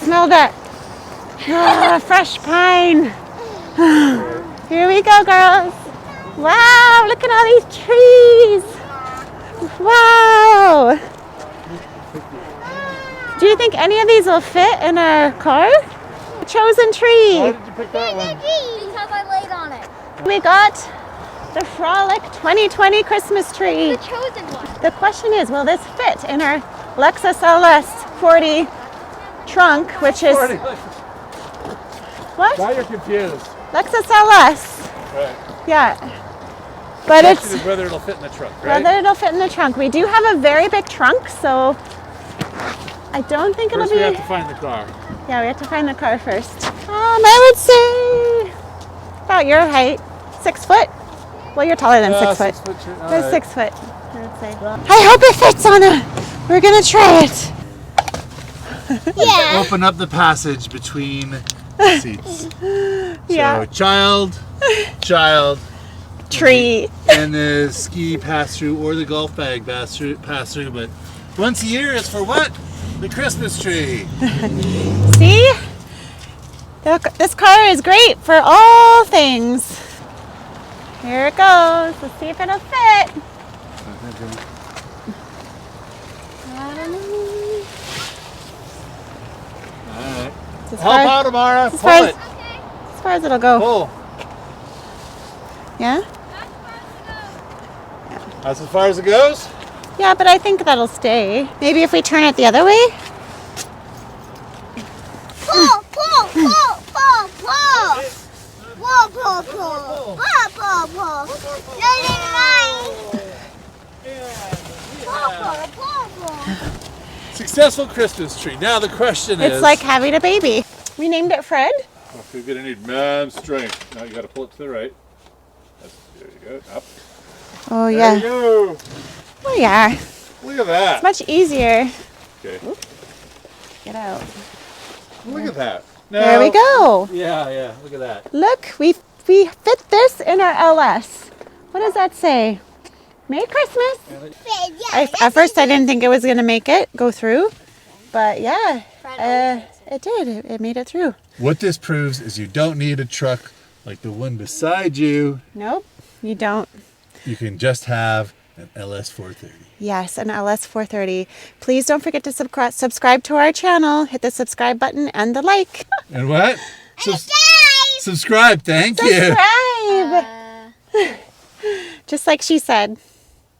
Smell that fresh pine. Here we go, girls. Wow, look at all these trees. Wow. Do you think any of these will fit in our car? Chosen tree. Why did you pick that one? Because I laid on it. We got the Frolic 2020 Christmas tree. The chosen one. The question is, will this fit in our Lexus LS430 trunk, which is... What? Now you're confused. Lexus LS. Right. Yeah. But The it's... question is whether it'll fit in the trunk, right? Whether it'll fit in the trunk. We do have a very big trunk, so I don't think First it'll be... we have to find the car. Yeah, we have to find the car first. I would say about your height, 6 foot. Well, you're taller than 6 foot. 6 foot. That's 6 foot, I would say. I hope it fits, Anna. We're gonna try it. Yeah. Open up the passage between seats. Yeah. So child, Tree. and the ski pass through or the golf bag pass through. But once a year is for what? The Christmas tree. See? This car is great for all things. Here it goes. Let's see if it'll fit. Alright. As Help far, out, Amara. as Pull far it. as far as it'll go. Pull. Yeah? That's as far as it goes? Yeah, but I think that'll stay. Maybe if we turn it the other way? Pull, pull, pull, pull, pull. Pull, pull, pull. Pull, pull, pull. Pull, pull, pull. Successful Christmas tree. Now the question is... It's like having a baby. We named it Fred. Oh, you're going to need man strength. Now you got to pull it to the right. There you go. Up. Oh, There yeah. you go. Oh, yeah. Look at that. Much easier. Okay. Get out. Look at that. Now, There we go. Yeah. Look at that. Look, we fit this in our LS. What does that say? Merry Christmas. At first, I didn't think it was going to go through. But yeah, it did. It made it through. What this proves is you don't need a truck like the one beside you. Nope, you don't. You can just have an LS430. Yes, an LS430. Please don't forget to subscribe to our channel. Hit the subscribe button and the like. And what? Subscribe. Thank you. Subscribe. Just like she said.